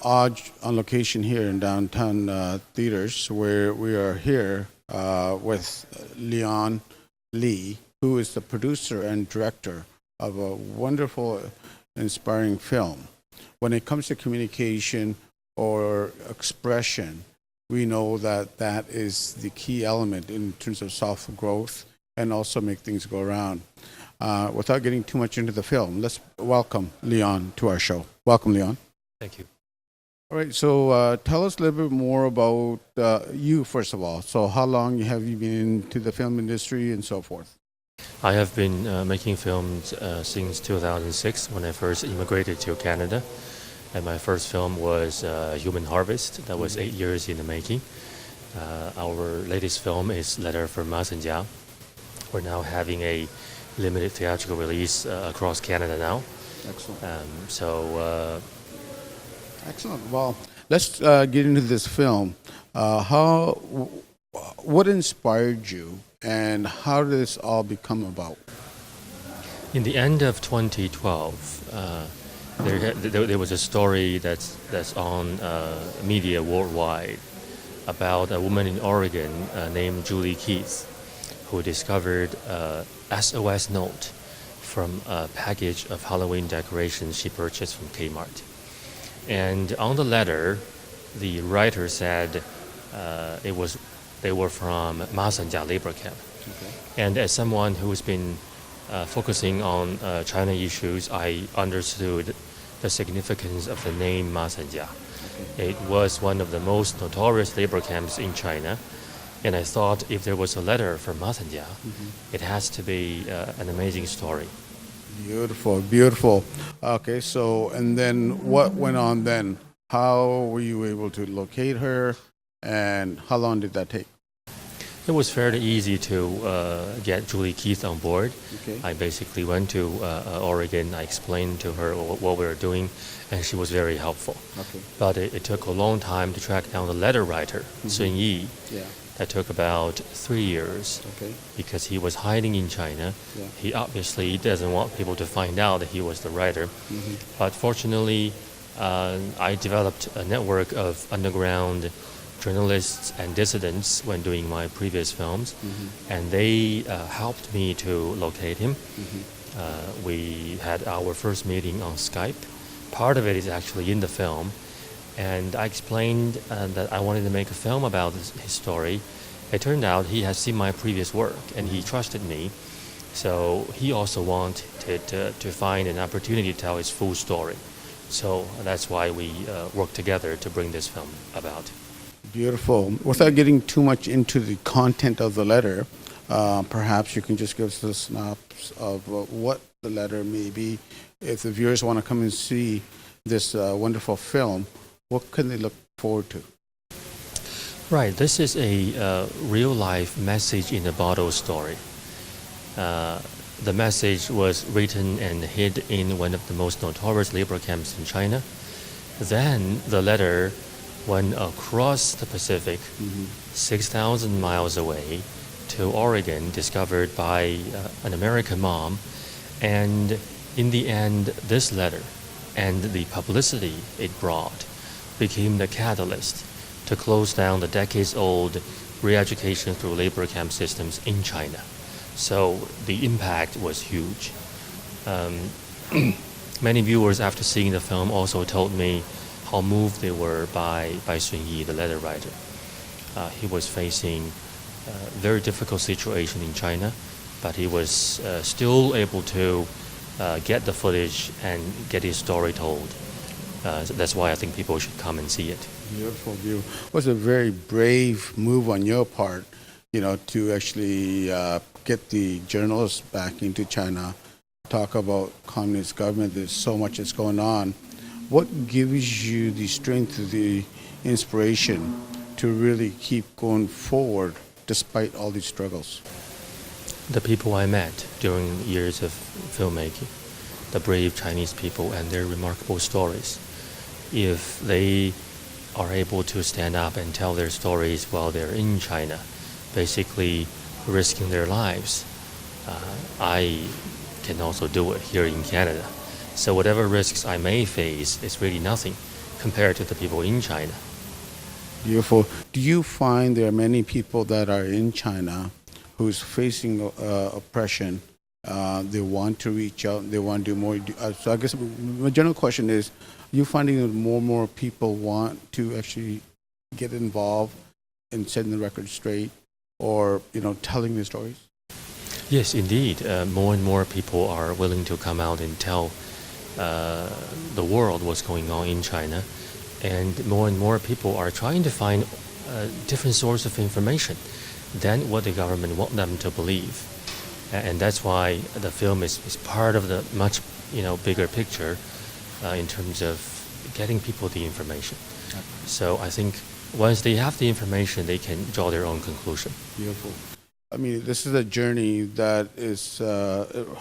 on location here in downtown theaters, where we are here with Leon Lee, who is the producer and director of a wonderful, inspiring film. When it comes to communication or expression, we know that that is the key element in terms of self-growth and also make things go around. Without getting too much into the film, let's welcome Leon to our show. Welcome, Leon. Thank you. All right, so tell us a little bit more about you, first of all. So how long have you been into the film industry and so forth? I have been making films since 2006 when I first immigrated to Canada. And my first film was Human Harvest. That was 8 years in the making. Our latest film is Letter from Masanjia. We're now having a limited theatrical release across Canada now. Excellent. Excellent. Well, let's get into this film. What inspired you, and how did this all become about? In the end of 2012, there was a story that's on media worldwide about a woman in Oregon named Julie Keith, who discovered a SOS note from a package of Halloween decorations she purchased from Kmart. And on the letter, the writer said they were from Masanjia labor camp. Okay. And as someone who's been focusing on China issues, I understood the significance of the name Masanjia. Okay. It was one of the most notorious labor camps in China, and I thought if there was a letter from Masanjia, it has to be an amazing story. Beautiful, beautiful. Okay, so, and then what went on then? How were you able to locate her, and how long did that take? It was fairly easy to get Julie Keith on board. Okay. I basically went to Oregon. I explained to her what we were doing, and she was very helpful. Okay. But it took a long time to track down the letter writer, Sun Yi. Yeah. That took about 3 years Okay. because he was hiding in China. Yeah. He obviously doesn't want people to find out that he was the writer. But fortunately, I developed a network of underground journalists and dissidents when doing my previous films, and they helped me to locate him. We had our first meeting on Skype. Part of it is actually in the film, and I explained that I wanted to make a film about his story. It turned out he had seen my previous work, and he trusted me, so he also wanted to find an opportunity to tell his full story. So that's why we worked together to bring this film about. Beautiful. Without getting too much into the content of the letter, perhaps you can just give us a synopsis of what the letter may be. If the viewers want to come and see this wonderful film, what can they look forward to? Right, this is a real-life message in a bottle story. The message was written and hid in one of the most notorious labor camps in China. Then the letter went across the Pacific, 6,000 miles away, to Oregon, discovered by an American mom. And in the end, this letter and the publicity it brought became the catalyst to close down the decades-old re-education through labor camp systems in China. So the impact was huge. Many viewers, after seeing the film, also told me how moved they were by Sun Yi, the letter writer. He was facing a very difficult situation in China, but he was still able to get the footage and get his story told. So that's why I think people should come and see it. Beautiful view. It was a very brave move on your part, to actually get the journalists back into China, talk about communist government. There's so much that's going on. What gives you the strength, the inspiration to really keep going forward despite all these struggles? The people I met during years of filmmaking, the brave Chinese people and their remarkable stories. If they are able to stand up and tell their stories while they're in China, basically risking their lives, I can also do it here in Canada. So whatever risks I may face is really nothing compared to the people in China. Beautiful. Do you find there are many people that are in China who's facing oppression? They want to reach out. They want to do more. So I guess my general question is: are you finding that more and more people want to actually get involved in setting the record straight, or telling the stories? Yes, indeed. More and more people are willing to come out and tell the world what's going on in China, and more people are trying to find different source of information than what the government want them to believe. And that's why the film is part of the much bigger picture in terms of getting people the information. So I think once they have the information, they can draw their own conclusion. Beautiful. I mean, this is a journey that is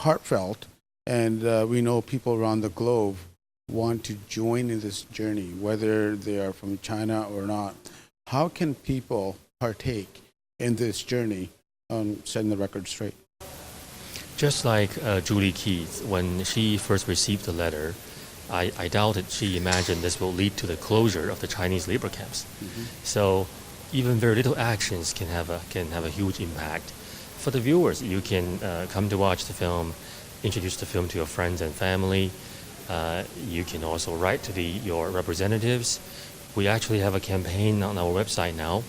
heartfelt, and we know people around the globe want to join in this journey, whether they are from China or not. How can people partake in this journey on setting the record straight? Just like Julie Keith, when she first received the letter, I doubted she imagined this will lead to the closure of the Chinese labor camps. Mm-hmm. So even very little actions can have a huge impact. For the viewers, you can come to watch the film, introduce the film to your friends and family. You can also write to your representatives. We actually have a campaign on our website now.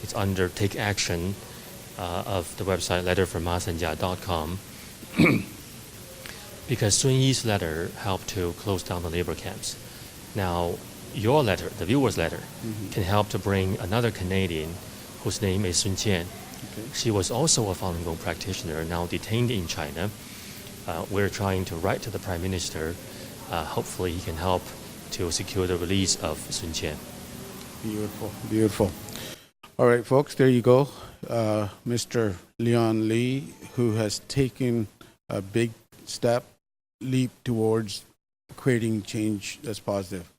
It's under Take Action of the website letterfrommasanjia.com. Because Sun Yi's letter helped to close down the labor camps. Now, your letter, the viewer's letter, can help to bring another Canadian whose name is Sun Qian. Okay. She was also a Falun Gong practitioner, now detained in China. We're trying to write to the Prime Minister. Hopefully he can help to secure the release of Sun Qian. Beautiful, beautiful. All right, folks, there you go. Mr. Leon Lee, who has taken a big leap towards creating change that's positive.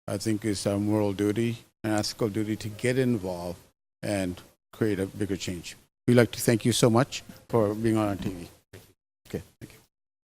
I think it's our moral duty and ethical duty to get involved and create a bigger change. We'd like to thank you so much for being on our TV. Okay, thank you.